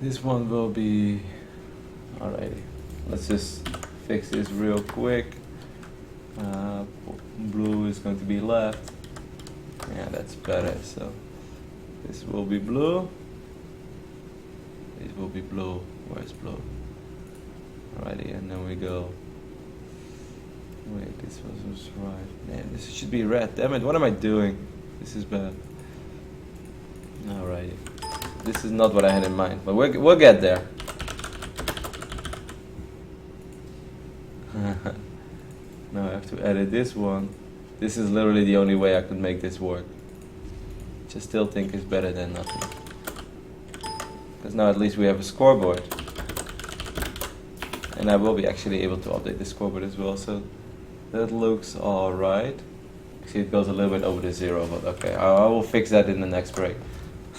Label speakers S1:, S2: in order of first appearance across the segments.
S1: This one will be... Alrighty, let's just fix this real quick. Blue is going to be left. Yeah, that's better. So this will be blue. This will be blue. Where's blue? Alrighty, and then we go. Wait, this was right. Man, this should be red. Damn it, what am I doing? This is bad. Alrighty. This is not what I had in mind, but we'll get there. Now I have to edit this one. This is literally the only way I could make this work. Which I still think is better than nothing. Because now at least we have a scoreboard. And I will be actually able to update the scoreboard as well, so that looks alright. See, it goes a little bit over the 0, but okay, I will fix that in the next break.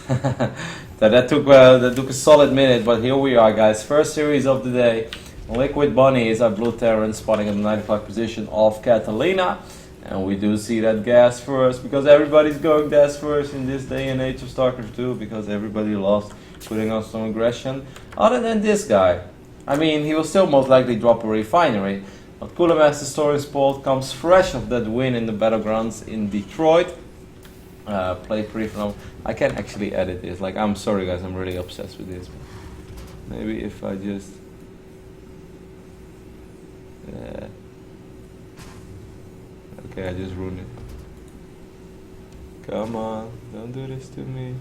S1: So that took a solid minute, but here we are, guys. First series of the day. Liquid Bunny is our blue Terran, spotting at the 9 o'clock position of Catalina. And we do see that gas first, because everybody's going gas first in this day and age of StarCraft 2, because everybody loves putting on some aggression. Other than this guy. I mean, he will still most likely drop a refinery. But Cooler Master Stories Polt comes fresh of that win in the Battlegrounds in Detroit. Play pretty phenomenal. I can actually edit this. Like, I'm sorry guys, I'm really obsessed with this. Maybe if I just... Okay, I just ruined it. Come on, don't do this to me.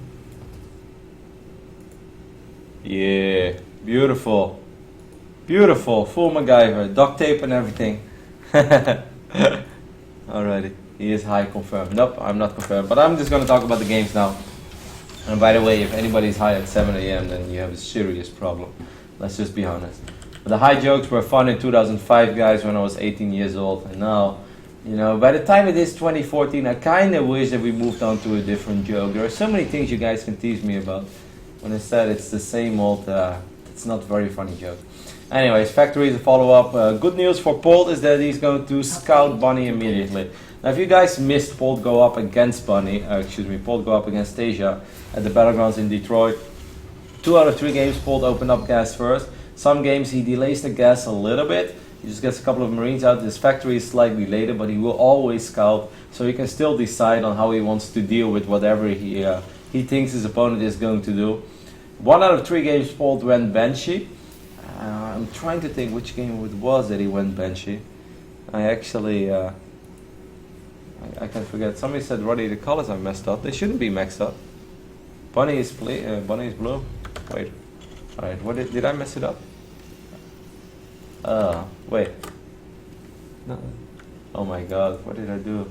S1: Yeah, beautiful. Beautiful, full MacGyver, duct tape and everything. Alrighty, he is high confirmed. Nope, I'm not confirmed, but I'm just gonna talk about the games now. And by the way, if anybody's high at 7 AM, then you have a serious problem. Let's just be honest. But the high jokes were fun in 2005, guys, when I was 18 years old. And now, you know, by the time it is 2014, I kind of wish that we moved on to a different joke. There are so many things you guys can tease me about. When instead it's the same old, it's not very funny joke. Anyways, Factory is a follow-up. Good news for Polt is that he's going to scout Bunny immediately. Now, if you guys missed Polt go up against Polt go up against Asia at the Battlegrounds in Detroit. 2 out of 3 games, Polt opened up gas first. Some games he delays the gas a little bit. He just gets a couple of Marines out. His Factory is slightly later, but he will always scout, so he can still decide on how he wants to deal with whatever he thinks his opponent is going to do. 1 out of 3 games, Polt went Banshee. I'm trying to think which game it was that he went Banshee. I actually, I can forget. Somebody said, Roddy, the colors are messed up. They shouldn't be mixed up. Bunny is blue. Wait. Alright, what did I mess it up? Wait. No. Oh my god, what did I do?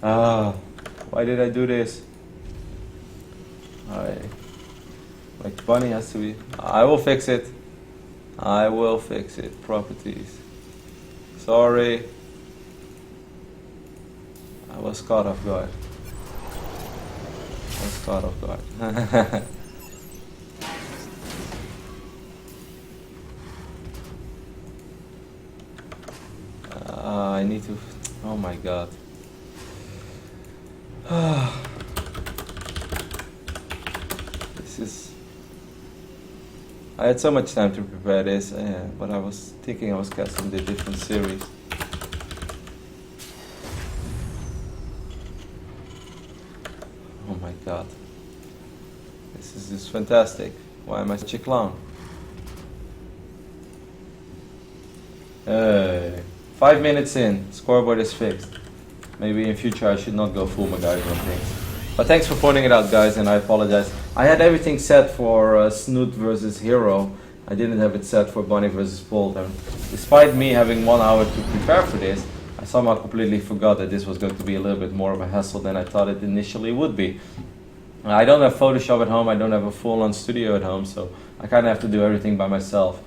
S1: Why did I do this? Alright. Like, Bunny has to be... I will fix it. I will fix it. Properties. Sorry. I was caught off guard. I need to... Oh my god. This is... I had so much time to prepare this, but I was thinking I was casting the different series. Oh my god. This is just fantastic. Why am I such a clown? 5 minutes in, scoreboard is fixed. Maybe in future I should not go full MacGyver on things. But thanks for pointing it out, guys, and I apologize. I had everything set for Snoot versus Hero. I didn't have it set for Bunny versus Polt. And despite me having 1 hour to prepare for this, I somehow completely forgot that this was going to be a little bit more of a hassle than I thought it initially would be. I don't have Photoshop at home, I don't have a full-on studio at home, so I kind of have to do everything by myself.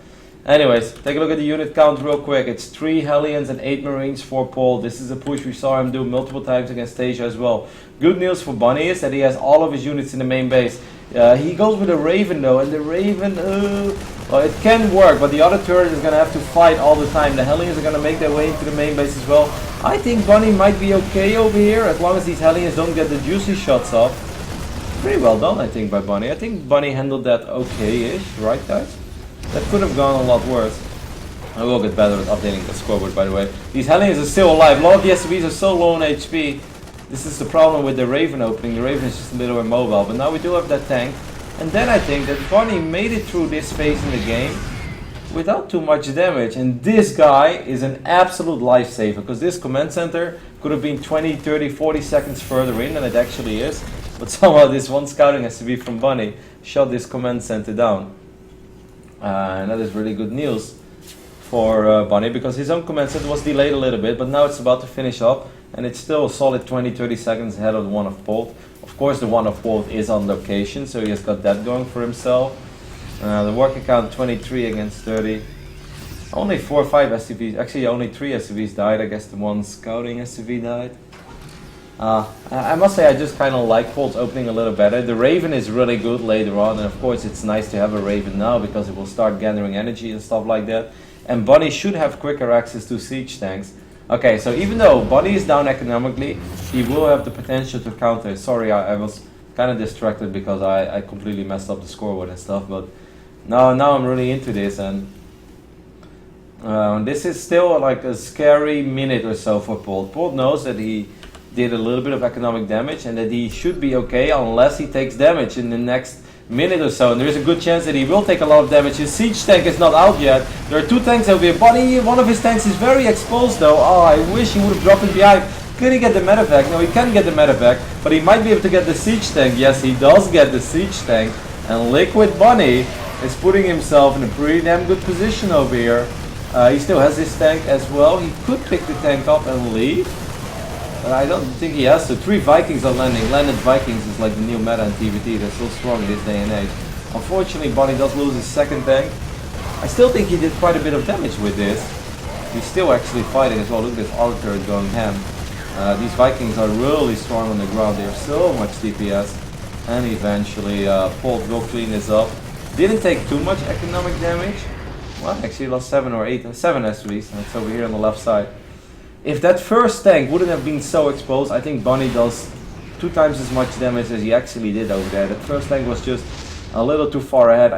S1: Anyways, take a look at the unit count real quick. It's 3 Hellions and 8 Marines for Polt. This is a push we saw him do multiple times against Asia as well. Good news for Bunny is that he has all of his units in the main base. He goes with a Raven though, and the Raven, well, it can work, but the other turret is going to have to fight all the time. The Hellions are going to make their way into the main base as well. I think Bunny might be okay over here, as long as these Hellions don't get the juicy shots off. Pretty well done, I think, by Bunny. I think Bunny handled that okay-ish, right, guys? That could have gone a lot worse. I will get better at updating the scoreboard, by the way. These Hellions are still alive. A lot of the SCVs are so low on HP. This is the problem with the Raven opening. The Raven is just a little immobile, but now we do have that tank. And then I think that Bunny made it through this phase in the game without too much damage. And this guy is an absolute lifesaver, because this command center could have been 20, 30, 40 seconds further in than it actually is. But somehow this one scouting SCV from Bunny shot this command center down. And that is really good news for Bunny, because his own command center was delayed a little bit, but now it's about to finish up, and it's still a solid 20-30 seconds ahead of the one of Polt. Of course the one of Polt is on location, so he has got that going for himself. The working count 23 against 30. Only 4 or 5 SCVs, actually only 3 SCVs died. I guess the one scouting SCV died. I must say I just kind of like Polt's opening a little better. The Raven is really good later on, and of course it's nice to have a Raven now because it will start gathering energy and stuff like that. And Bunny should have quicker access to siege tanks. Okay, so even though Bunny is down economically, he will have the potential to counter. Sorry, I was kind of distracted because I completely messed up the scoreboard and stuff, but now I'm really into this, and this is still like a scary minute or so for Polt. Polt knows that he did a little bit of economic damage and that he should be okay unless he takes damage in the next minute or so, and there is a good chance that he will take a lot of damage. His siege tank is not out yet. There are 2 tanks over here. Bunny, one of his tanks is very exposed though. Oh, I wish he would have dropped it behind. Could he get the medevac? No, he can get the medevac, but he might be able to get the siege tank. Yes, he does get the siege tank, and Liquid Bunny is putting himself in a pretty damn good position over here. He still has his tank as well. He could pick the tank up and leave, but I don't think he has to. 3 Vikings are landing. Landed Vikings is like the new meta in TvT. They're so strong in this day and age. Unfortunately, Bunny does lose his second tank. I still think he did quite a bit of damage with this. He's still actually fighting as well. Look at this auto turret going ham. These Vikings are really strong on the ground. They have so much DPS. And eventually, Polt will clean this up. Didn't take too much economic damage. Well, actually lost 7 or 8, 7 SVs. That's over here on the left side. If that first tank wouldn't have been so exposed, I think Bunny does 2 times as much damage as he actually did over there. That first tank was just a little too far ahead.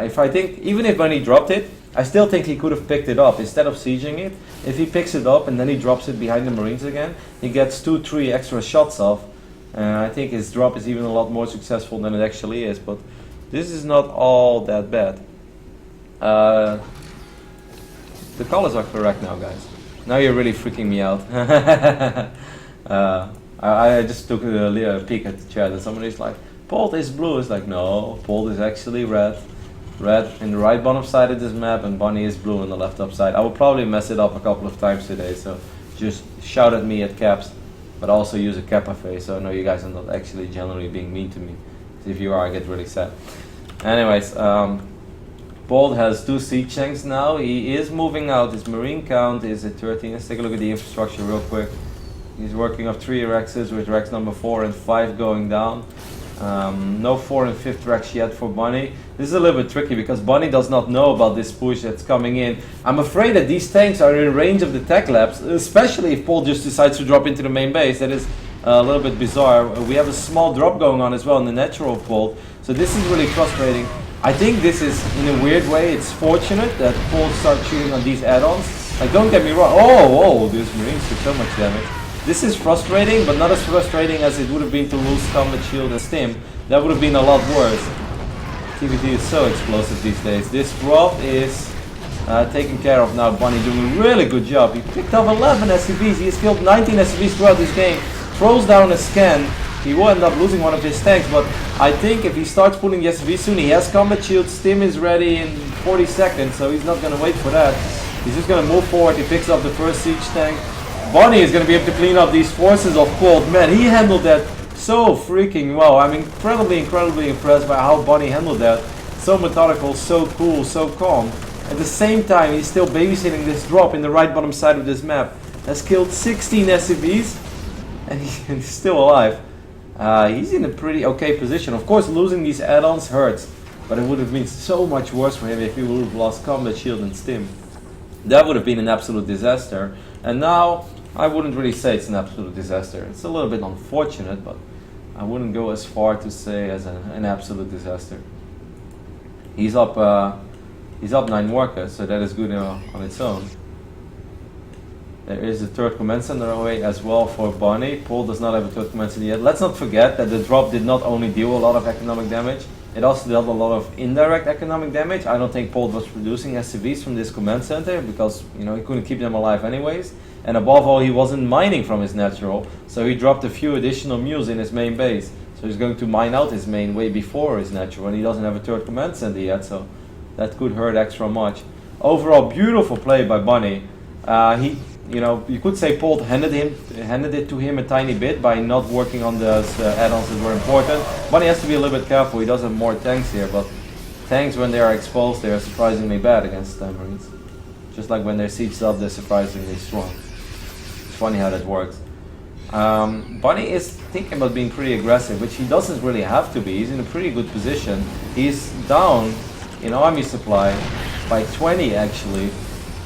S1: Even if Bunny dropped it, I still think he could have picked it up instead of sieging it. If he picks it up and then he drops it behind the Marines again, he gets 2-3 extra shots off. And I think his drop is even a lot more successful than it actually is. But this is not all that bad. The colors are correct now, guys. Now you're really freaking me out. I just took a peek at the chat and somebody's like, Polt is blue. It's like, no, Polt is actually red. Red in the right bottom side of this map, and Bunny is blue on the left top side. I will probably mess it up a couple of times today, so just shout at me at caps, but also use a kappa face, so I know you guys are not actually generally being mean to me. If you are, I get really sad. Anyways, Polt has 2 siege tanks now. He is moving out. His marine count is at 13. Let's take a look at the infrastructure real quick. He's working off 3 Rexes with Rex number 4 and 5 going down. No 4th and 5th Rex yet for Bunny. This is a little bit tricky because Bunny does not know about this push that's coming in. I'm afraid that these tanks are in range of the tech labs, especially if Polt just decides to drop into the main base. That is a little bit bizarre. We have a small drop going on as well in the natural Polt, so this is really frustrating. I think this is, in a weird way, it's fortunate that Polt starts shooting on these add-ons. Like, don't get me wrong. Oh, these Marines took so much damage. This is frustrating, but not as frustrating as it would have been to lose Combat Shield and Stim. That would have been a lot worse. TvT is so explosive these days. This drop is taken care of now. Bunny doing a really good job. He picked up 11 SCVs. He has killed 19 SCVs throughout this game. Throws down a scan. He will end up losing one of his tanks, but I think if he starts pulling the SCV soon, he has Combat Shield. Stim is ready in 40 seconds, so he's not going to wait for that. He's just going to move forward. He picks up the first siege tank. Bunny is going to be able to clean up these forces of Polt. Man, he handled that so freaking well. I'm incredibly impressed by how Bunny handled that. So methodical, so cool, so calm. At the same time, he's still babysitting this drop in the right bottom side of this map. Has killed 16 SCVs, and he's still alive. He's in a pretty okay position. Of course, losing these add-ons hurts, but it would have been so much worse for him if he would have lost Combat Shield and Stim. That would have been an absolute disaster. And now, I wouldn't really say it's an absolute disaster. It's a little bit unfortunate, but I wouldn't go as far to say as an absolute disaster. He's up 9 workers, so that is good on its own. There is a third command center away as well for Bonnie. Polt does not have a third command center yet. Let's not forget that the drop did not only deal a lot of economic damage, it also dealt a lot of indirect economic damage. I don't think Polt was producing SCVs from this command center because he couldn't keep them alive anyways. And above all, he wasn't mining from his natural, so he dropped a few additional mules in his main base. So he's going to mine out his main way before his natural, and he doesn't have a third command center yet, so that could hurt extra much. Overall, beautiful play by Bunny. You could say Polt handed it to him a tiny bit by not working on those add-ons that were important. Bunny has to be a little bit careful. He does have more tanks here, but tanks, when they are exposed, they are surprisingly bad against Marines. Just like when they're sieged up, they're surprisingly strong. It's funny how that works. Bunny is thinking about being pretty aggressive, which he doesn't really have to be. He's in a pretty good position. He's down in army supply by 20 actually.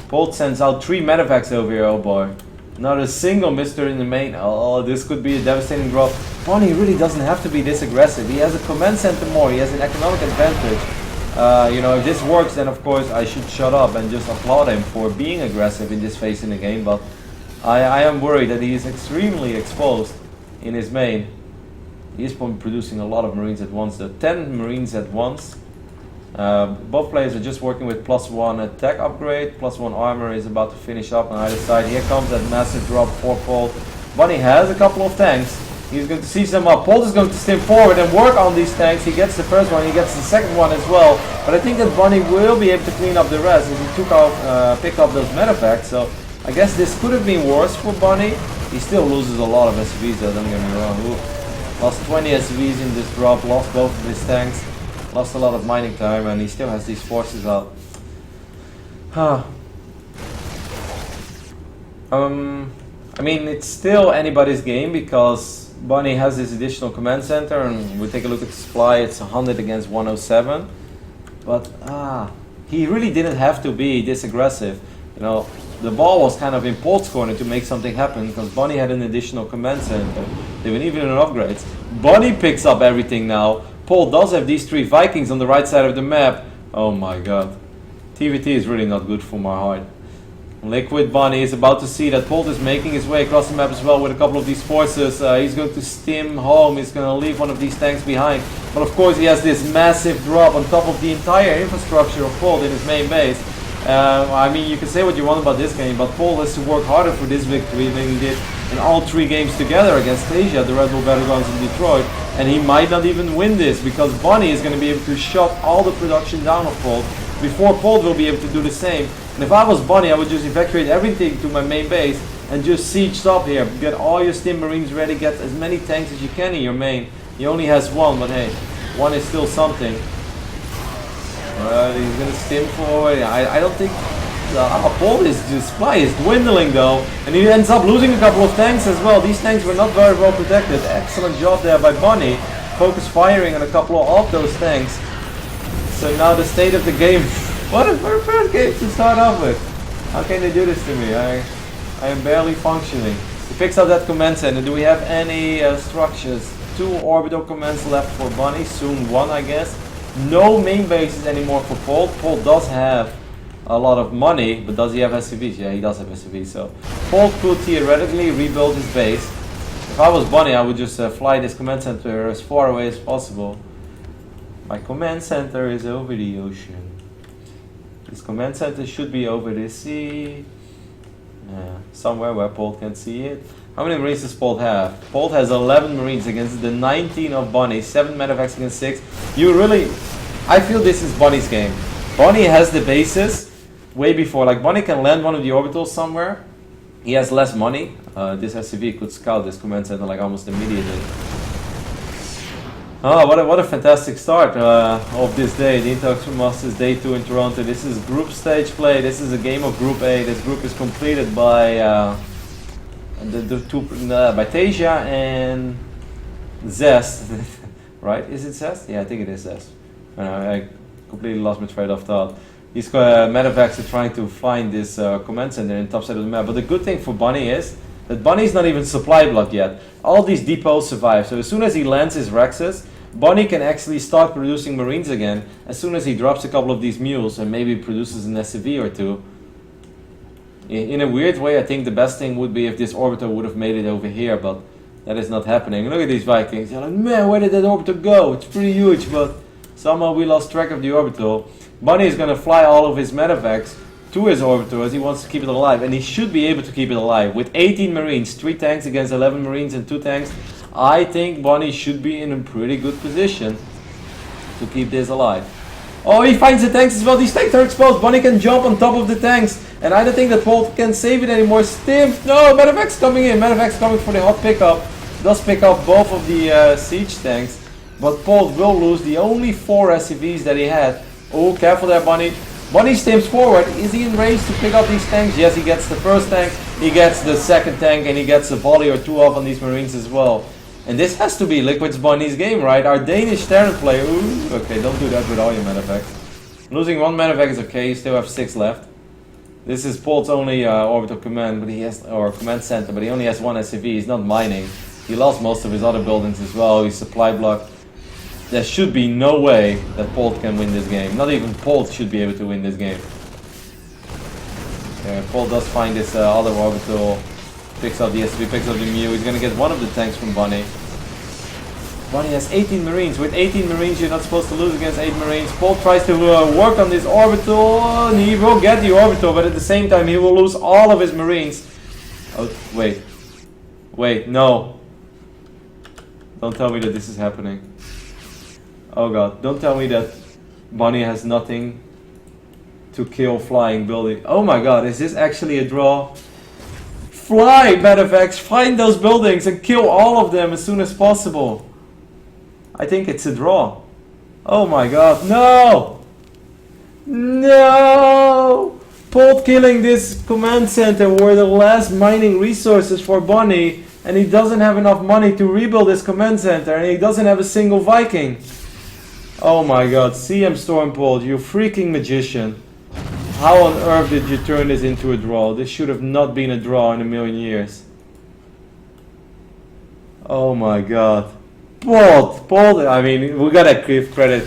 S1: Polt sends out 3 medevacs over here, oh boy. Not a single mister in the main. Oh, this could be a devastating drop. Bunny really doesn't have to be this aggressive. He has a command center more, he has an economic advantage. If this works, then of course I should shut up and just applaud him for being aggressive in this phase in the game, but I am worried that he is extremely exposed in his main. He is producing a lot of Marines at once, though. 10 Marines at once. Both players are just working with +1 attack upgrade, +1 armor is about to finish up on either side. Here comes that massive drop for Polt. Bunny has a couple of tanks. He's going to siege them up. Polt is going to stim forward and work on these tanks. He gets the first one, he gets the second one as well. But I think that Bunny will be able to clean up the rest as he picked up those medevacts. So I guess this could have been worse for Bunny. He still loses a lot of SCVs though, don't get me wrong. Ooh. Lost 20 SCVs in this drop, lost both of his tanks. Lost a lot of mining time, and he still has these forces out. It's still anybody's game because Bunny has this additional command center, and we take a look at the supply. It's 100 against 107, but he really didn't have to be this aggressive. The ball was kind of in Polt's corner to make something happen because Bunny had an additional command center. They were even in upgrades. Bunny picks up everything now. Polt does have these 3 Vikings on the right side of the map. Oh my god. TvT is really not good for my heart. Liquid Bunny is about to see that Polt is making his way across the map as well with a couple of these forces. He's going to stim home. He's going to leave one of these tanks behind. But of course he has this massive drop on top of the entire infrastructure of Polt in his main base. You can say what you want about this game, but Polt has to work harder for this victory than he did in all 3 games together against Asia, the Red Bull Battlegrounds in Detroit. And he might not even win this because Bunny is going to be able to shut all the production down of Polt before Polt will be able to do the same. And if I was Bunny, I would just evacuate everything to my main base and just siege up here. Get all your stim Marines ready, get as many tanks as you can in your main. He only has 1, but hey, 1 is still something. He's going to stim forward. I don't think Polt's supply is dwindling though, and he ends up losing a couple of tanks as well. These tanks were not very well protected. Excellent job there by Bunny. Focus firing on a couple of those tanks. So now the state of the game. What a first game to start off with. How can they do this to me? I am barely functioning. He picks up that command center. Do we have any structures? 2 orbital commands left for Bunny. Soon 1, I guess. No main bases anymore for Polt. Polt does have a lot of money, but does he have SCVs? Yeah, he does have SCVs. So Polt could theoretically rebuild his base. If I was Bunny, I would just fly this command center as far away as possible. My command center is over the ocean. This command center should be over the sea. Somewhere where Polt can see it. How many Marines does Polt have? Polt has 11 Marines against the 19 of Bunny. 7 medevacs against 6. I feel this is Bunny's game. Bunny has the bases way before. Like Bunny can land one of the orbitals somewhere. He has less money. This SCV could scout this command center like almost immediately. Oh, what a fantastic start of this day. The Intel Masters Day 2 in Toronto. This is group stage play. This is a game of Group A. This group is completed by by Tasia and Zest. Right? Is it Zest? Yeah, I think it is Zest. I completely lost my train of thought. These medevacs are trying to find this command center in the top side of the map. But the good thing for Bunny is that Bunny's not even supply blocked yet. All these depots survive, so as soon as he lands his Rexes, Bunny can actually start producing Marines again as soon as he drops a couple of these mules and maybe produces an SCV or two. In a weird way, I think the best thing would be if this Orbiter would have made it over here, but that is not happening. Look at these Vikings. You're like, man, where did that Orbiter go? It's pretty huge, but somehow we lost track of the Orbital. Bunny is going to fly all of his medevacs to his Orbiter as he wants to keep it alive, and he should be able to keep it alive. With 18 Marines, 3 tanks against 11 Marines and 2 tanks, I think Bunny should be in a pretty good position to keep this alive. Oh, he finds the tanks as well. These tanks are exposed. Bunny can jump on top of the tanks. And I don't think that Polt can save it anymore. Stimp. No, Medevac's coming in. Medevac's coming for the hot pickup. Does pick up both of the siege tanks. But Polt will lose the only 4 SCVs that he had. Oh, careful there, Bunny. Bunny stimps forward. Is he in range to pick up these tanks? Yes, he gets the first tank. He gets the second tank. And he gets a volley or 2 off on these Marines as well. And this has to be Liquid's Bunny's game, right? Our Danish Terran player. Ooh, okay, don't do that with all your medevacs. Losing 1 medevac is okay. You still have 6 left. This is Polt's only orbital command, but he has, or command center, but he only has 1 SCV. He's not mining. He lost most of his other buildings as well. He's supply blocked. There should be no way that Polt can win this game. Not even Polt should be able to win this game. Yeah, Polt does find this other orbital. Picks up the SCV, picks up the Mew. He's gonna get one of the tanks from Bunny. Bunny has 18 Marines. With 18 Marines, you're not supposed to lose against 8 Marines. Polt tries to work on this orbital, and he will get the orbital, but at the same time, he will lose all of his Marines. Oh, wait. Wait, no. Don't tell me that this is happening. Oh god, don't tell me that Bunny has nothing to kill flying building. Oh my god, is this actually a draw? Fly, medevacs, find those buildings and kill all of them as soon as possible. I think it's a draw. Oh my god, no! No! Polt killing this command center were the last mining resources for Bunny, and he doesn't have enough money to rebuild his command center, and he doesn't have a single Viking. Oh my god, CM Storm Polt, you freaking magician. How on earth did you turn this into a draw? This should have not been a draw in a million years. Oh my god. Polt, I mean, we gotta give credit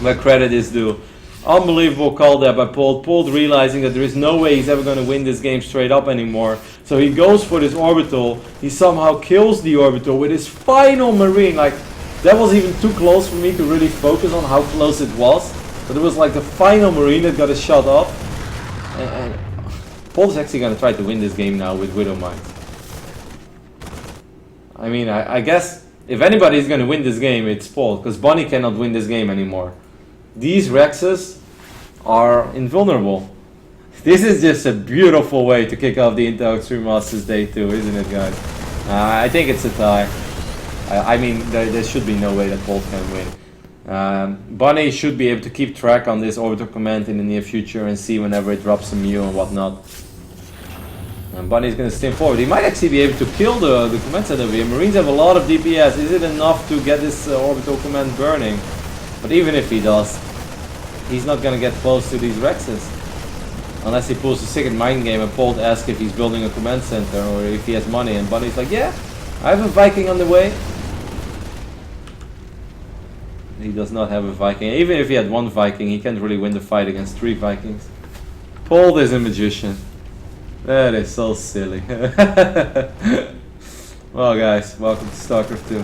S1: where credit is due. Unbelievable call there by Polt. Polt realizing that there is no way he's ever gonna win this game straight up anymore. So he goes for this orbital. He somehow kills the orbital with his final Marine. Like, that was even too close for me to really focus on how close it was. But it was like the final Marine that got a shot off. And Polt is actually going to try to win this game now with Widow Mines. I mean, I guess if anybody is going to win this game, it's Polt. Because Bunny cannot win this game anymore. These Rexes are invulnerable. This is just a beautiful way to kick off the Intel Extreme Masters Day 2, isn't it, guys? I think it's a tie. I mean, there should be no way that Polt can win. Bunny should be able to keep track on this orbital command in the near future and see whenever it drops a Mew and whatnot. And Bunny's going to stim forward. He might actually be able to kill the command center over here. Marines have a lot of DPS. Is it enough to get this orbital command burning? But even if he does, he's not going to get close to these Rexes. Unless he pulls a second mind game and Polt asks if he's building a command center or if he has money. And Bunny's like, yeah, I have a Viking on the way. He does not have a Viking. Even if he had 1 Viking, he can't really win the fight against 3 Vikings. Polt is a magician. That is so silly. Well guys, welcome to StarCraft 2.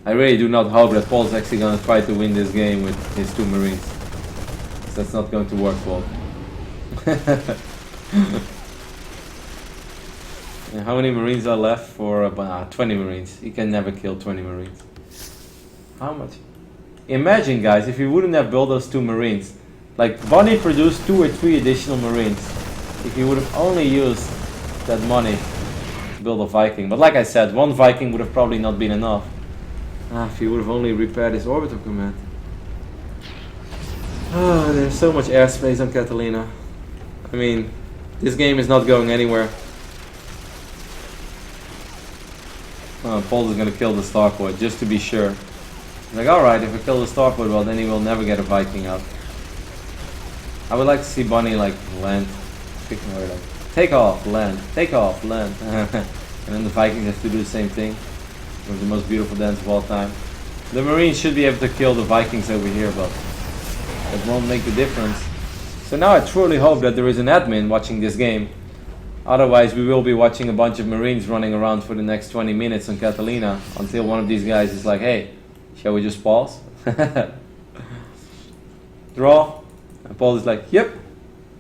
S1: I really do not hope that Polt's actually going to try to win this game with his 2 Marines. That's not going to work, Polt. And how many Marines are left? For 20 Marines. He can never kill 20 Marines. How much? Imagine, guys, if he wouldn't have built those 2 Marines. Like, Bunny produced 2 or 3 additional Marines. If he would have only used that money to build a Viking. But like I said, 1 Viking would have probably not been enough. If he would have only repaired his orbital command. Oh, there's so much airspace on Catalina. I mean, this game is not going anywhere. Polt is going to kill the Starport, just to be sure. He's like, alright, if I kill the Starport, well, then he will never get a Viking out. I would like to see Bunny, like, land. take off, land, take off, land. And then the Vikings have to do the same thing. It was the most beautiful dance of all time. The Marines should be able to kill the Vikings over here, but it won't make the difference. So now I truly hope that there is an admin watching this game. Otherwise we will be watching a bunch of Marines running around for the next 20 minutes on Catalina until one of these guys is like, hey, shall we just pause? Draw. And Polt is like, yep,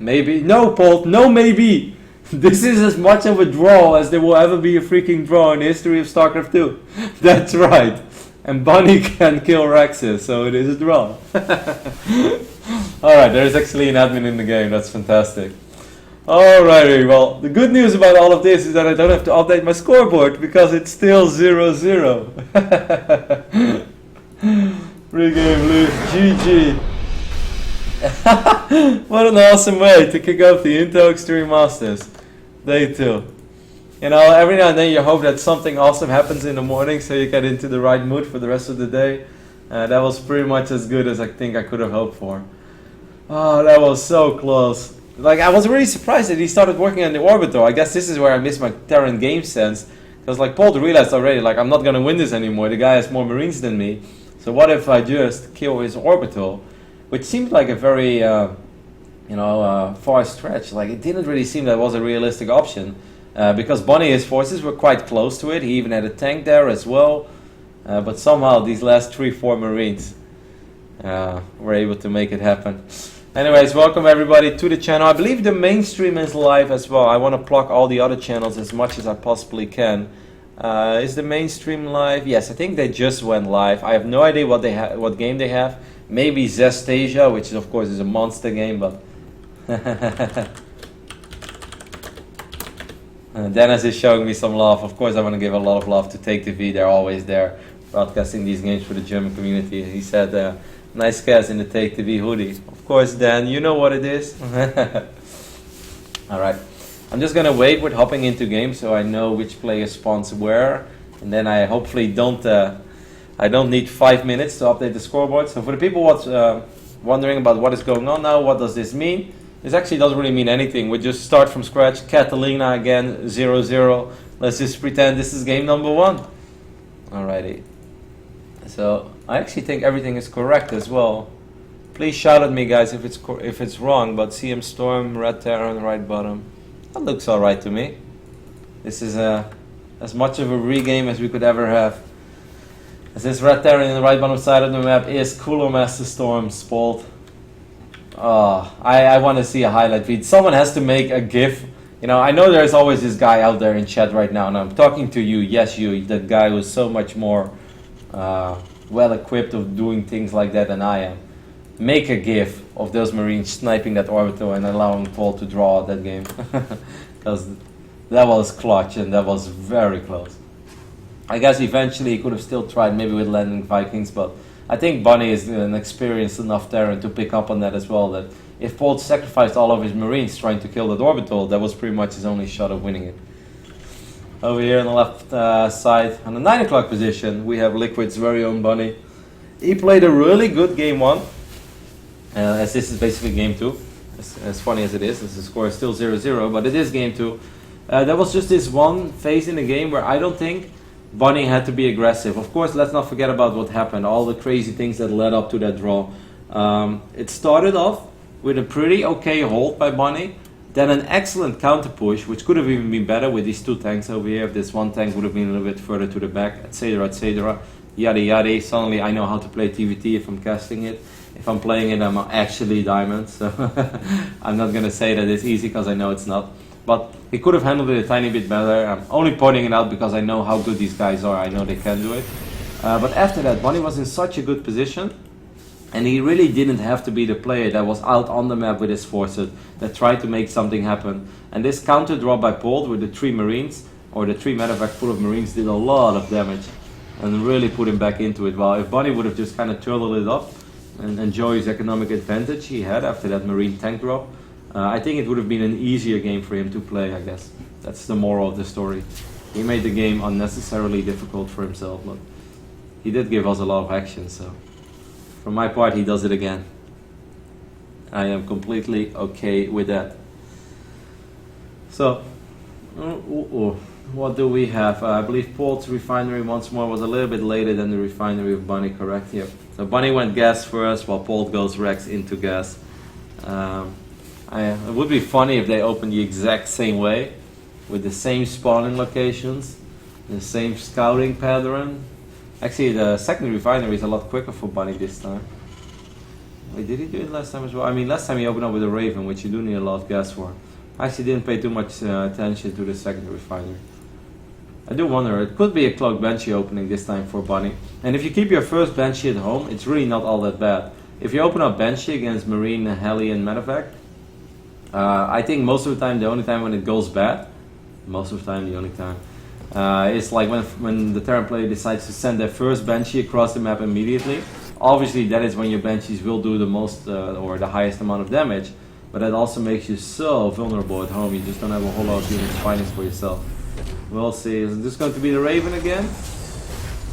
S1: maybe. No, Polt, no maybe. This is as much of a draw as there will ever be a freaking draw in the history of StarCraft 2. That's right. And Bunny can kill Rexes, so it is a draw. Alright, there is actually an admin in the game, that's fantastic. Alrighty, well, the good news about all of this is that I don't have to update my scoreboard because it's still 0-0. Pre-game lose, GG. What an awesome way to kick off the Into Extreme Masters. Day 2. You know, every now and then you hope that something awesome happens in the morning so you get into the right mood for the rest of the day. That was pretty much as good as I think I could have hoped for. Oh, that was so close. Like, I was really surprised that he started working on the Orbital. I guess this is where I missed my Terran game sense. Because, like, Polt realized already, like, I'm not going to win this anymore. The guy has more Marines than me. So what if I just kill his Orbital? Which seemed like a very, far stretch. Like, it didn't really seem that was a realistic option. Because Bunny, his forces were quite close to it. He even had a tank there as well. But somehow these last 3-4 Marines were able to make it happen. Anyways, welcome everybody to the channel. I believe the main stream is live as well. I want to plug all the other channels as much as I possibly can. Is the main stream live? Yes, I think they just went live. I have no idea what what game they have. Maybe Zestasia, which of course is a monster game, but Dennis is showing me some love. Of course I want to give a lot of love to TvT. They're always there broadcasting these games for the German community. He said, nice cast in the TvT hoodie. Of course, Dan, you know what it is. Alright, I'm just gonna wait with hopping into games so I know which player spawns where, and then I hopefully don't need 5 minutes to update the scoreboard. So for the people wondering about what is going on now, what does this mean? This actually doesn't really mean anything. We just start from scratch. Catalina again, 0-0. Let's just pretend this is game number 1. Alrighty. So I actually think everything is correct as well. Please shout at me, guys, if it's wrong. But CM Storm, Red Terran, right bottom. That looks all right to me. This is as much of a regame as we could ever have. As this Red Terran in the right bottom side of the map is Cooler Master Storm Polt. Oh, I want to see a highlight feed. Someone has to make a GIF. You know, I know there's always this guy out there in chat right now, and I'm talking to you. Yes, you, that guy who's so much more well equipped of doing things like that than I am. Make a GIF of those Marines sniping that orbital and allowing Polt to draw that game. Because that was clutch and that was very close. I guess eventually he could have still tried maybe with landing Vikings, but I think Bunny is an experienced enough Terran to pick up on that as well, that if Polt sacrificed all of his Marines trying to kill that orbital, that was pretty much his only shot of winning it. Over here on the left side, on the 9 o'clock position, we have Liquid's very own Bunny. He played a really good game 1, as this is basically game 2. As funny as it is, the score is still 0-0, but it is game 2. There was just this one phase in the game where I don't think Bunny had to be aggressive. Of course, let's not forget about what happened, all the crazy things that led up to that draw. It started off with a pretty okay hold by Bunny, then an excellent counter push, which could have even been better with these 2 tanks over here. If this one tank would have been a little bit further to the back, etc, etc, yada yada. Suddenly I know how to play TvT if I'm casting it. If I'm playing it, I'm actually diamond, so I'm not gonna say that it's easy because I know it's not. But he could have handled it a tiny bit better. I'm only pointing it out because I know how good these guys are. I know they can do it. But after that, Bunny was in such a good position, and he really didn't have to be the player that was out on the map with his forces, that tried to make something happen. And this counter draw by Polt with the 3 Marines, or the 3 medevac full of Marines, did a lot of damage and really put him back into it. Well, if Bunny would have just kind of turtled it up and enjoy his economic advantage he had after that Marine tank drop, I think it would have been an easier game for him to play, I guess. That's the moral of the story. He made the game unnecessarily difficult for himself, but he did give us a lot of action, so for my part he does it again. I am completely okay with that. So, what do we have? I believe Polt's refinery once more was a little bit later than the refinery of Bunny, correct? Here. So Bunny went gas first, while Polt goes Rex into gas. It would be funny if they opened the exact same way, with the same spawning locations, the same scouting pattern. Actually, the second refinery is a lot quicker for Bunny this time. Wait, did he do it last time as well? I mean, last time he opened up with a Raven, which you do need a lot of gas for. I actually didn't pay too much attention to the second refinery. I do wonder, it could be a cloaked Banshee opening this time for Bunny. And if you keep your first Banshee at home, it's really not all that bad. If you open up Banshee against Marine, Heli, and Medevac, I think most of the time, the only time when it goes bad, it's like when the Terran player decides to send their first Banshee across the map immediately. Obviously, that is when your Banshees will do the most or the highest amount of damage, but that also makes you so vulnerable at home. You just don't have a whole lot of units fighting for yourself. We'll see. Is this going to be the Raven again?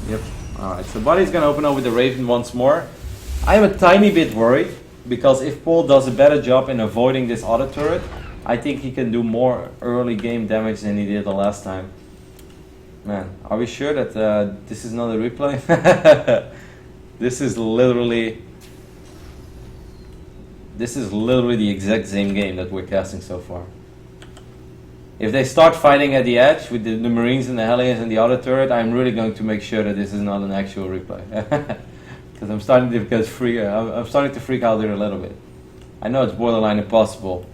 S1: Yep. Alright, so Bunny's going to open up with the Raven once more. I am a tiny bit worried, because if Polt does a better job in avoiding this auto turret, I think he can do more early game damage than he did the last time. Man, are we sure that this is not a replay? This is literally the exact same game that we're casting so far. If they start fighting at the edge with the Marines and the Hellions and the auto turret, I'm really going to make sure that this is not an actual replay. Because I'm starting to freak out here a little bit. I know it's borderline impossible.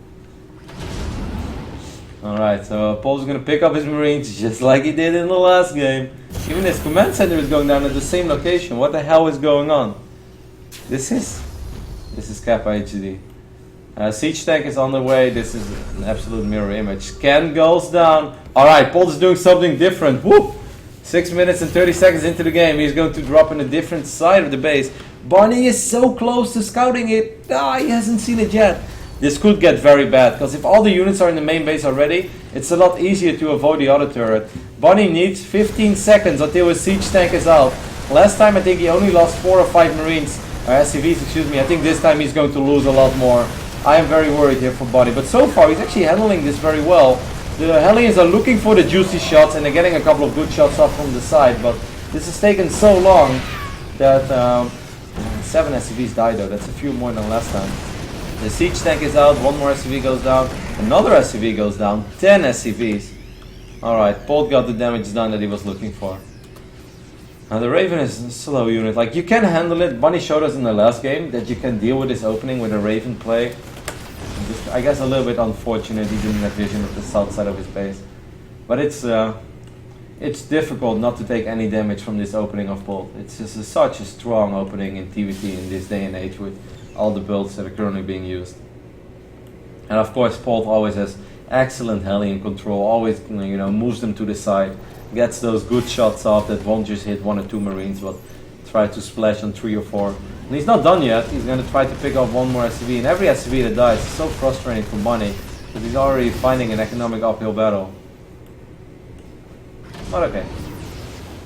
S1: Alright, so Polt's going to pick up his Marines just like he did in the last game. Even his command center is going down at the same location. What the hell is going on? This is Kappa HD. Siege tank is on the way. This is an absolute mirror image. Scan goes down. Alright, Polt is doing something different. Whoop! 6 minutes and 30 seconds into the game. He's going to drop in a different side of the base. Bunny is so close to scouting it. He hasn't seen it yet. This could get very bad, because if all the units are in the main base already, it's a lot easier to avoid the auto turret. Bunny needs 15 seconds until his siege tank is out. Last time I think he only lost 4 or 5 Marines, SCVs, excuse me. I think this time he's going to lose a lot more. I am very worried here for Bunny, but so far he's actually handling this very well. The Hellions are looking for the juicy shots, and they're getting a couple of good shots off from the side, but this has taken so long that 7 SCVs died though. That's a few more than last time. The siege tank is out, 1 more SCV goes down, another SCV goes down, 10 SCVs. Alright, Polt got the damage done that he was looking for. Now the Raven is a slow unit, like you can handle it. Bunny showed us in the last game that you can deal with this opening with a Raven play. Just, I guess a little bit unfortunate he didn't have vision of the south side of his base. But it's difficult not to take any damage from this opening of Polt. It's just such a strong opening in TvT in this day and age with all the builds that are currently being used. And of course Polt always has excellent Hellion control, always moves them to the side, gets those good shots off that won't just hit 1 or 2 Marines but try to splash on 3 or 4. And he's not done yet. He's going to try to pick up 1 more SCV, and every SCV that dies is so frustrating for Bunny because he's already fighting an economic uphill battle. But okay.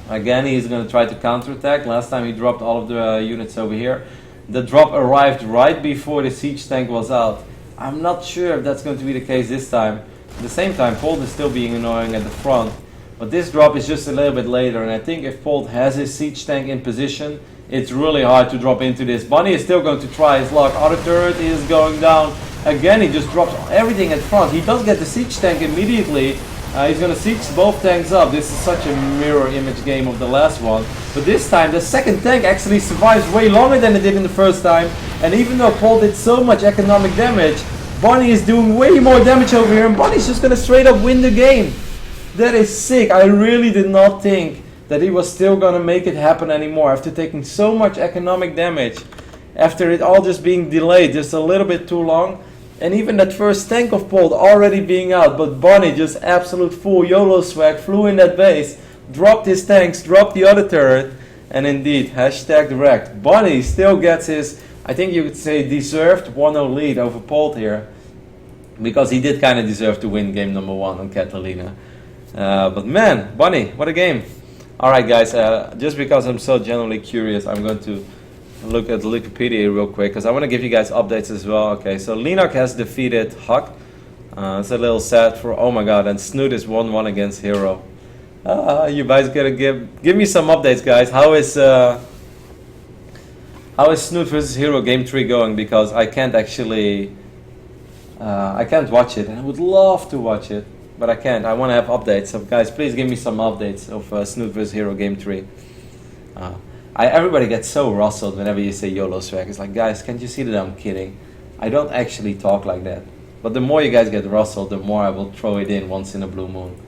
S1: Again, he's going to try to counterattack. Last time he dropped all of the units over here. The drop arrived right before the siege tank was out. I'm not sure if that's going to be the case this time. At the same time, Polt is still being annoying at the front. But this drop is just a little bit later, and I think if Polt has his siege tank in position, it's really hard to drop into this. Bunny is still going to try his luck. Auto turret is going down. Again, he just drops everything at front. He does get the siege tank immediately. He's going to siege both tanks up. This is such a mirror image game of the last one. But this time, the second tank actually survives way longer than it did in the first time. And even though Polt did so much economic damage, Bunny is doing way more damage over here, and Bunny's just going to straight up win the game. That is sick. I really did not think that he was still going to make it happen anymore after taking so much economic damage. After it all just being delayed just a little bit too long. And even that first tank of Polt already being out, but Bunny just absolute full YOLO swag, flew in that base, dropped his tanks, dropped the other turret, and indeed, hashtag wrecked. Bunny still gets his, I think you could say, deserved 1-0 lead over Polt here, because he did kind of deserve to win game number 1 on Catalina. But man, Bunny, what a game. Alright guys, just because I'm so genuinely curious, I'm going to look at Wikipedia real quick because I want to give you guys updates as well. Okay, so Linux has defeated Huck. It's a little sad for. Oh my god! And Snoot is 1-1 against Hero. You guys gotta give me some updates, guys. How is Snoot versus Hero Game 3 going? Because I can't actually. I can't watch it, and I would love to watch it, but I can't. I want to have updates. So guys, please give me some updates of Snoot vs Hero Game 3. Everybody gets so rustled whenever you say YOLO swag. It's like, guys, can't you see that I'm kidding? I don't actually talk like that. But the more you guys get rustled, the more I will throw it in once in a blue moon.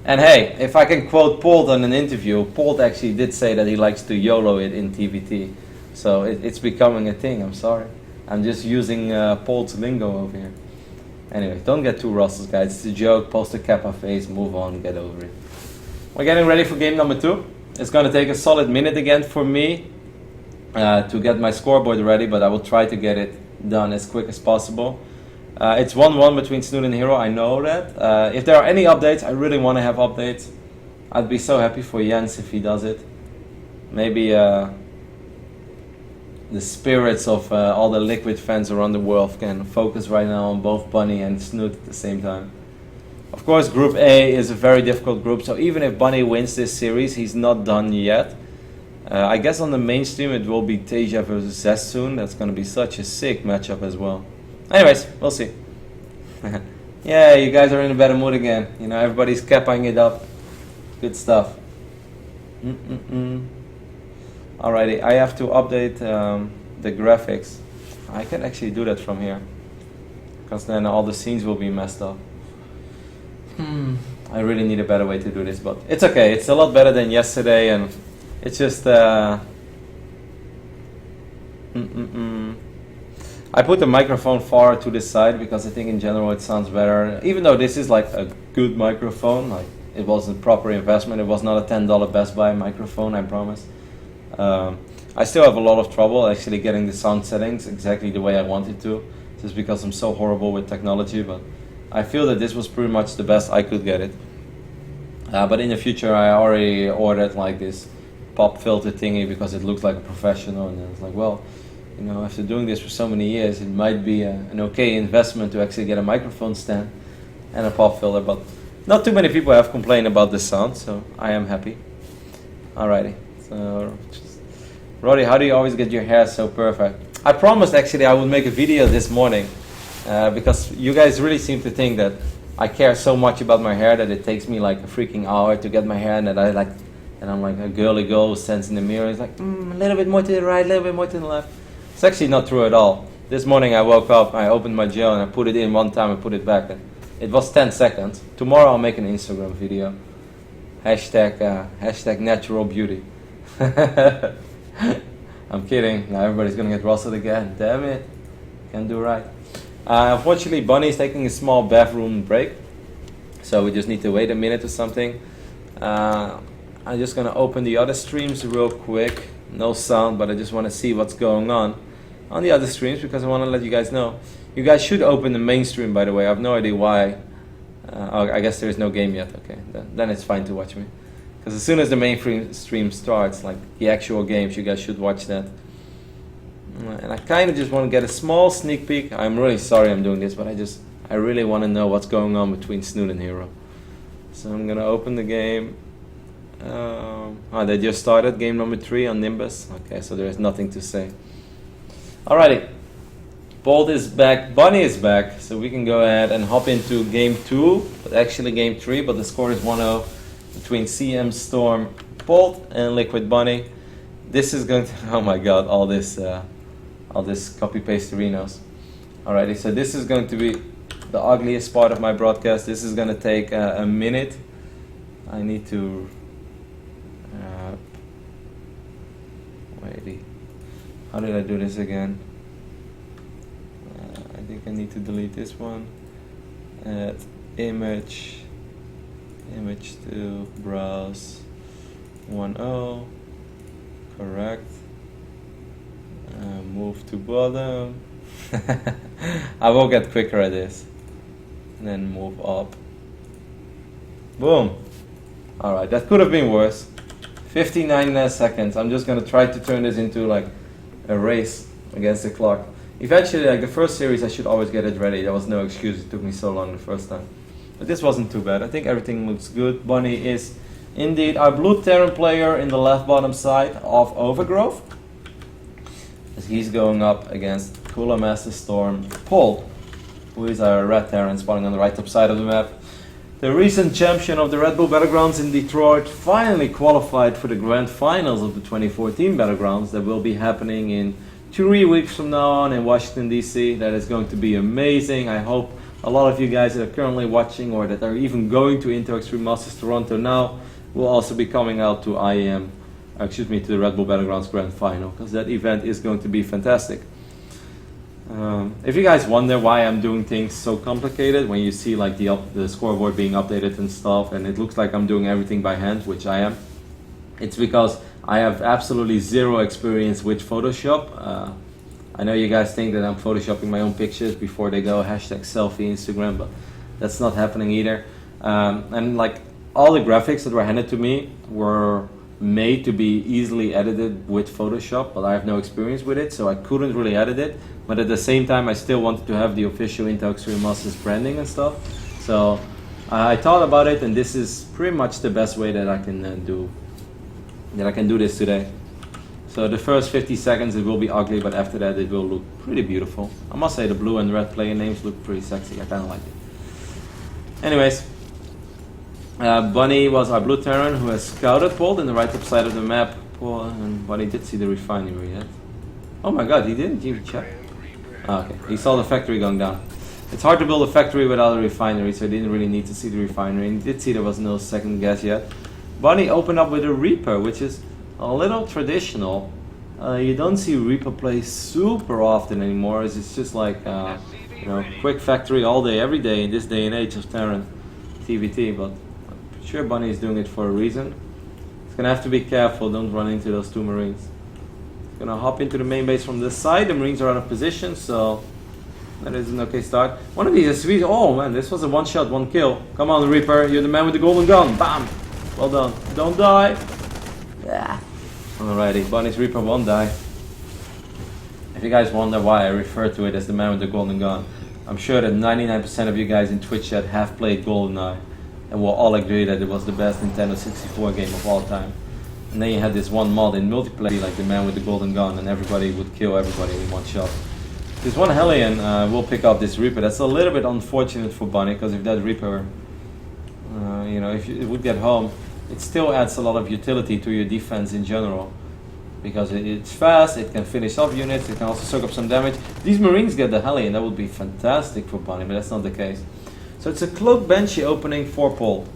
S1: And hey, if I can quote Polt on an interview, Polt actually did say that he likes to YOLO it in TvT. So it's becoming a thing, I'm sorry. I'm just using Polt's lingo over here. Anyway, don't get too rustled, guys. It's a joke. Post a kappa face, move on, get over it. We're getting ready for game number 2. It's going to take a solid minute again for me to get my scoreboard ready, but I will try to get it done as quick as possible. It's 1-1 between Snoot and Hero, I know that. If there are any updates, I really want to have updates. I'd be so happy for Jens if he does it. Maybe the spirits of all the Liquid fans around the world can focus right now on both Bunny and Snoot at the same time. Of course, Group A is a very difficult group, so even if Bunny wins this series, he's not done yet. I guess on the mainstream it will be Teja versus Zest soon. That's going to be such a sick matchup as well. Anyways, we'll see. Yeah, you guys are in a better mood again. You know, everybody's capping it up. Good stuff. Alrighty, I have to update the graphics. I can actually do that from here, because then all the scenes will be messed up. I really need a better way to do this, but it's okay. It's a lot better than yesterday, and it's just I put the microphone far to the side because I think in general it sounds better. Even though this is like a good microphone, like it wasn't proper investment. It was not a $10 Best Buy microphone, I promise. I still have a lot of trouble actually getting the sound settings exactly the way I wanted to, just because I'm so horrible with technology, but I feel that this was pretty much the best I could get it. But in the future I already ordered like this pop filter thingy because it looks like a professional, and I was like, well, you know, after doing this for so many years, it might be an okay investment to actually get a microphone stand and a pop filter, but not too many people have complained about the sound, so I am happy. Alrighty, so Roddy, how do you always get your hair so perfect? I promised actually I would make a video this morning because you guys really seem to think that I care so much about my hair that it takes me like a freaking hour to get my hair, and that I'm like a girly girl who stands in the mirror. It's like, a little bit more to the right, a little bit more to the left. It's actually not true at all. This morning I woke up, I opened my gel and I put it in one time and put it back. And it was 10 seconds. Tomorrow I'll make an Instagram video. Hashtag natural beauty. I'm kidding. Now everybody's gonna get rustled again. Damn it. Can't do right. Unfortunately, Bunny is taking a small bathroom break, so we just need to wait a minute or something. I'm just gonna open the other streams real quick. No sound, but I just want to see what's going on the other streams because I want to let you guys know. You guys should open the main stream, by the way. I have no idea why. I guess there is no game yet. Okay, then it's fine to watch me. Because as soon as the main stream starts, like the actual games, you guys should watch that. And I kind of just want to get a small sneak peek. I'm really sorry I'm doing this, but I really want to know what's going on between Snoot and Hero. So I'm gonna open the game. They just started game number 3 on Nimbus. Okay, so there is nothing to say. Alrighty, Polt is back, Bunny is back, so we can go ahead and hop into game 2, but actually game 3, but the score is 1-0 between CM Storm, Polt, and Liquid Bunny. This is going to, oh my god, all this copy paste Rinos. Alrighty, so this is going to be the ugliest part of my broadcast. This is going to take a minute. I need to wait. How did I do this again? I think I need to delete this one. Add image to browse 1.0. Correct. Move to bottom. I will get quicker at this. And then move up. Boom. Alright, that could have been worse. 59 seconds. I'm just gonna try to turn this into like a race against the clock. Eventually, like the first series, I should always get it ready. There was no excuse. It took me so long the first time. But this wasn't too bad. I think everything looks good. Bunny is indeed our blue Terran player in the left bottom side of Overgrowth. As he's going up against Cooler Master Storm Polt, who is our red Terran spawning on the right top side of the map. The recent champion of the Red Bull Battlegrounds in Detroit finally qualified for the grand finals of the 2014 Battlegrounds that will be happening in 3 weeks from now on in Washington DC. That is going to be amazing. I hope a lot of you guys that are currently watching or that are even going to Inter Extreme Masters Toronto now will also be coming out to IEM, to the Red Bull Battlegrounds Grand Final, because that event is going to be fantastic. If you guys wonder why I'm doing things so complicated, when you see like the scoreboard being updated and stuff, and it looks like I'm doing everything by hand, which I am, it's because I have absolutely zero experience with Photoshop. I know you guys think that I'm photoshopping my own pictures before they go #selfie Instagram, but that's not happening either. And like all the graphics that were handed to me were made to be easily edited with Photoshop, but I have no experience with it, so I couldn't really edit it. But at the same time, I still wanted to have the official Intel Extreme Masters branding and stuff. So I thought about it, and this is pretty much the best way that I can do this today. So the first 50 seconds it will be ugly, but after that it will look pretty beautiful. I must say the blue and red player names look pretty sexy. I kind of like it. Anyways. Bunny was our blue Terran who has scouted Polt in the right top side of the map. And Bunny did see the refinery yet. Oh my god, he didn't even check. Oh, okay, he saw the factory going down. It's hard to build a factory without a refinery, so he didn't really need to see the refinery. And he did see there was no second guess yet. Bunny opened up with a Reaper, which is a little traditional. You don't see Reaper play super often anymore. It's just like quick factory all day, every day in this day and age of Terran TvT. But sure, Bunny is doing it for a reason. He's gonna have to be careful, don't run into those two Marines. He's gonna hop into the main base from this side. The Marines are out of position, so that is an okay start. One of these SVs, oh man, this was a one shot, one kill. Come on, Reaper, you're the man with the golden gun. Bam! Well done. Don't die. Yeah. Alrighty, Bunny's Reaper won't die. If you guys wonder why I refer to it as the man with the golden gun, I'm sure that 99% of you guys in Twitch chat have played GoldenEye, and we'll all agree that it was the best Nintendo 64 game of all time. And then you had this one mod in multiplayer, like the man with the golden gun, and everybody would kill everybody in one shot. This one Hellion will pick up this Reaper. That's a little bit unfortunate for Bunny, because if that Reaper, if it would get home, it still adds a lot of utility to your defense in general. Because it's fast, it can finish off units, it can also soak up some damage. These Marines get the Hellion, that would be fantastic for Bunny, but that's not the case. So it's a Cloak Banshee opening for Polt.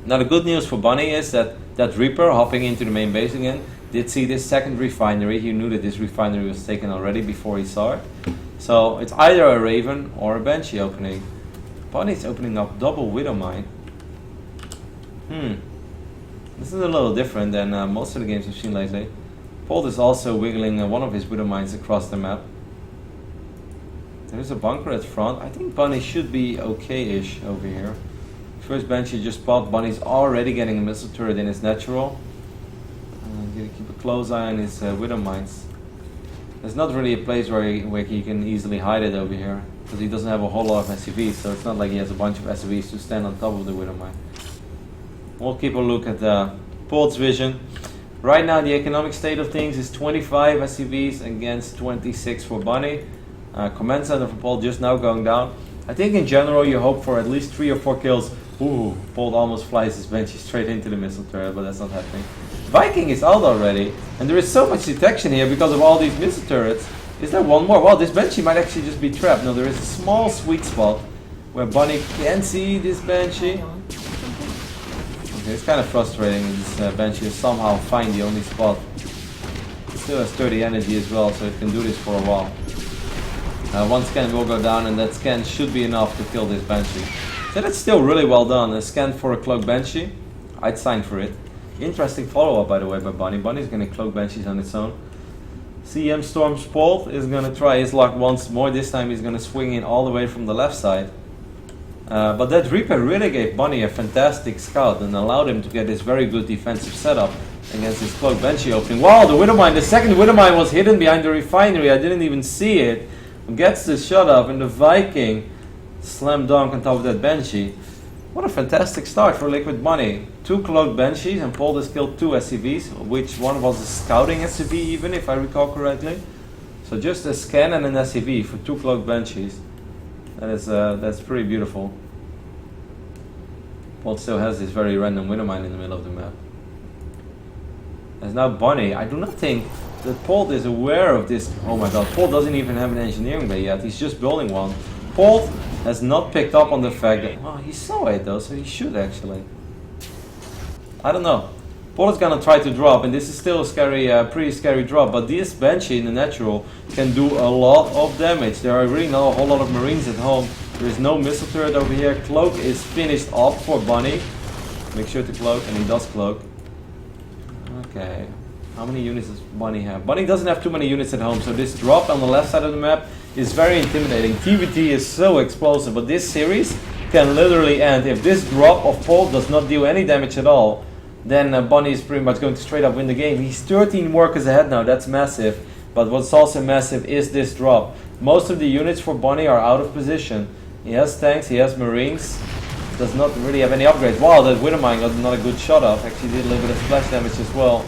S1: Now the good news for Bunny is that Reaper, hopping into the main base again, did see this second refinery. He knew that this refinery was taken already before he saw it. So it's either a Raven or a Banshee opening. Bunny's opening up double Widowmine. This is a little different than most of the games we've seen lately. Polt is also wiggling one of his Widowmines across the map. There's a bunker at front. I think Bunny should be okay-ish over here. First Banshee just popped. Bunny's already getting a missile turret in his natural. Gonna keep a close eye on his Widowmines. There's not really a place where he can easily hide it over here, because he doesn't have a whole lot of SCVs, so it's not like he has a bunch of SCVs to stand on top of the Widowmine. We'll keep a look at Polt's vision. Right now the economic state of things is 25 SCVs against 26 for Bunny. Command center for Polt just now going down. I think in general you hope for at least 3 or 4 kills. Ooh, Polt almost flies his Banshee straight into the missile turret, but that's not happening. Viking is out already, and there is so much detection here because of all these missile turrets. Is there one more? Well, this Banshee might actually just be trapped. No, there is a small sweet spot where Bunny can see this Banshee. Okay, it's kind of frustrating that this Banshee is somehow find the only spot. It still has 30 energy as well, so it can do this for a while. One scan will go down, and that scan should be enough to kill this Banshee. So that's still really well done. A scan for a Cloak Banshee. I'd sign for it. Interesting follow-up, by the way, by Bunny. Bunny's going to Cloak Banshees on its own. CM Storm's Polt is going to try his luck once more. This time he's going to swing in all the way from the left side. But that Reaper really gave Bunny a fantastic scout and allowed him to get this very good defensive setup against this Cloak Banshee opening. Wow, the Widowmine, the second Widowmine was hidden behind the refinery. I didn't even see it. gets the shot off, and the Viking slam dunk on top of that Banshee. What a fantastic start for Liquid Bunny. 2 cloaked Banshees, and Polt has killed 2 SCVs, which one was a scouting SCV even, if I recall correctly. So just a scan and an SCV for 2 cloaked Banshees. That's pretty beautiful. Polt still has this very random winter mine in the middle of the map. As now Bunny, I do not think that Polt is aware of this. Oh my god, Polt doesn't even have an engineering bay yet, he's just building one. Polt has not picked up on the fact that, well, he saw it though, so he should actually. I don't know. Polt is gonna try to drop, and this is still a scary, pretty scary drop, but this Banshee in the natural can do a lot of damage. There are really not a whole lot of Marines at home. There is no missile turret over here. Cloak is finished off for Bunny. Make sure to cloak, and he does cloak. Okay. How many units does Bunny have? Bunny doesn't have too many units at home, so this drop on the left side of the map is very intimidating. TvT is so explosive, but this series can literally end. If this drop of Polt does not deal any damage at all, then Bunny is pretty much going to straight up win the game. He's 13 workers ahead now, that's massive. But what's also massive is this drop. Most of the units for Bunny are out of position. He has tanks, he has Marines, does not really have any upgrades. Wow, that Withermine got not a good shot off. Actually did a little bit of splash damage as well.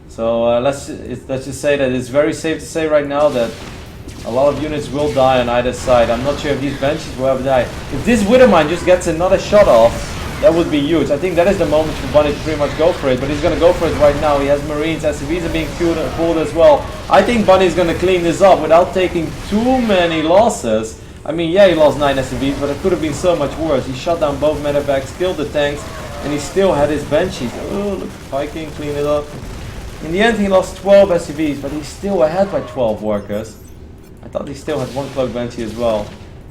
S1: So let's just say that it's very safe to say right now that a lot of units will die on either side. I'm not sure if these Banshees will ever die. If this Withermine just gets another shot off, that would be huge. I think that is the moment for Bunny to pretty much go for it, but he's going to go for it right now. He has Marines, SCVs are being pulled as well. I think Bunny's going to clean this up without taking too many losses. I mean, yeah, he lost 9 SCVs, but it could have been so much worse. He shot down both medevacs, killed the tanks, and he still had his Banshees. Oh, look, Viking, clean it up. In the end, he lost 12 SCVs, but he's still ahead by 12 workers. I thought he still had 1 cloak Banshee as well.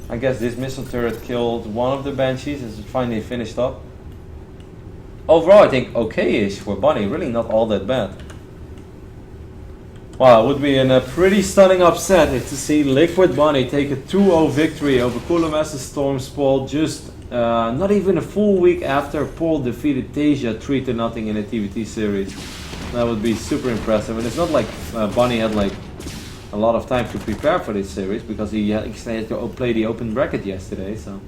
S1: I guess this missile turret killed one of the Banshees as it finally finished up. Overall, I think okay-ish for Bunny, really not all that bad. Wow, it would be a pretty stunning upset if to see Liquid Bunny take a 2-0 victory over Cooler Master Storm's Polt just not even a full week after Polt defeated Tasia 3-0 in a TvT series. That would be super impressive, and it's not like Bunny had like a lot of time to prepare for this series because he had to play the open bracket yesterday, so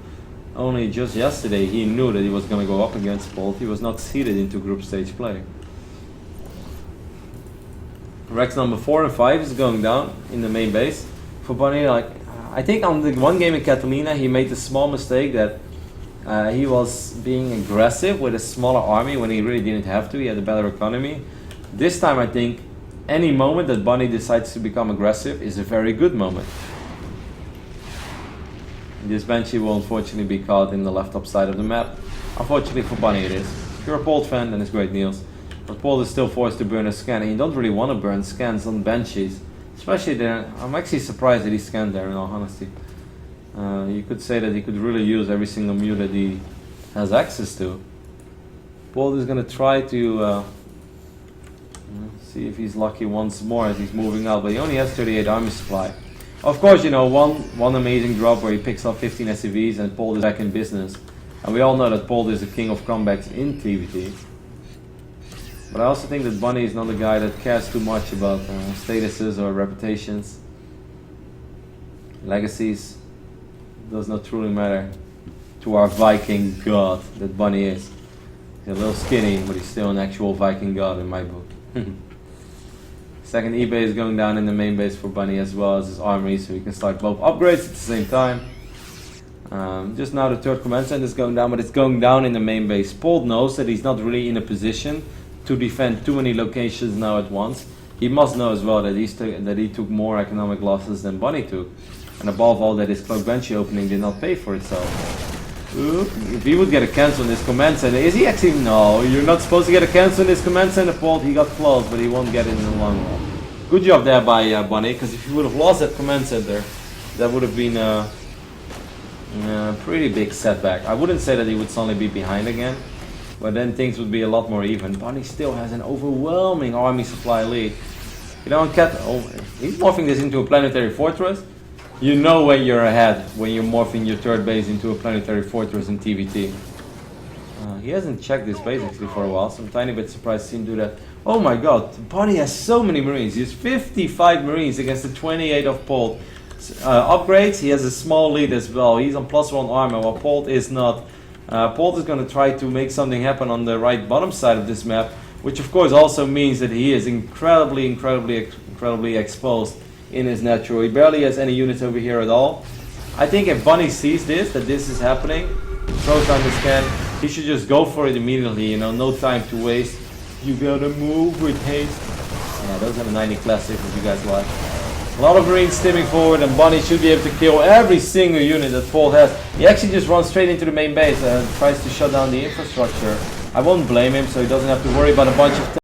S1: only just yesterday he knew that he was going to go up against Polt. He was not seeded into group stage play. Rex number 4 and 5 is going down in the main base for Bunny. Like, I think on the one game in Catalina he made the small mistake that he was being aggressive with a smaller army when he really didn't have to. He had a better economy. This time I think any moment that Bunny decides to become aggressive is a very good moment. This Banshee will unfortunately be caught in the left top side of the map. Unfortunately for Bunny it is. If you're a Polt fan, then it's great news. But Polt is still forced to burn a scan, and you don't really want to burn scans on Banshees. Especially there. I'm actually surprised that he scanned there in all honesty. You could say that he could really use every single mute that he has access to. Polt is going to try to see if he's lucky once more as he's moving out, but he only has 38 army supply. Of course, you know, one amazing drop where he picks up 15 SCVs and Polt is back in business. And we all know that Polt is the king of comebacks in TvT. But I also think that Bunny is not a guy that cares too much about statuses or reputations. Legacies does not truly matter to our Viking god that Bunny is. He's a little skinny, but he's still an actual Viking god in my book. Second E-base going down in the main base for Bunny as well as his army, so he can start both upgrades at the same time. Just now the third command center is going down, but it's going down in the main base. Polt knows that he's not really in a position to defend too many locations now at once. He must know as well that he took more economic losses than Bunny took. And above all, that his Cloak Banshee opening did not pay for itself. Ooh, if he would get a cancel in this command center, is he actually? No, you're not supposed to get a cancel in this command center, Polt. He got close, but he won't get it in the long run. Good job there by Bunny, because if he would have lost that command center, that would have been a pretty big setback. I wouldn't say that he would suddenly be behind again, but then things would be a lot more even. Bunny still has an overwhelming army supply lead. You know, he's morphing this into a planetary fortress. You know when you're ahead, when you're morphing your third base into a planetary fortress in TvT. He hasn't checked this base actually for a while, so I'm tiny bit surprised to see him do that. Oh my god, Bunny has so many Marines. He has 55 Marines against the 28 of Polt. upgrades, he has a small lead as well. He's on +1 armor, while Polt is not. Polt is going to try to make something happen on the right bottom side of this map, which of course also means that he is incredibly exposed in his natural. He barely has any units over here at all. I think if Bunny sees this, that this is happening, throws down the scan, he should just go for it immediately, you know, no time to waste. You gotta move with haste. Yeah, those are the 90 classics if you guys like. A lot of Marines stimming forward, and Bunny should be able to kill every single unit that Polt has. He actually just runs straight into the main base and tries to shut down the infrastructure. I won't blame him, so he doesn't have to worry about a bunch of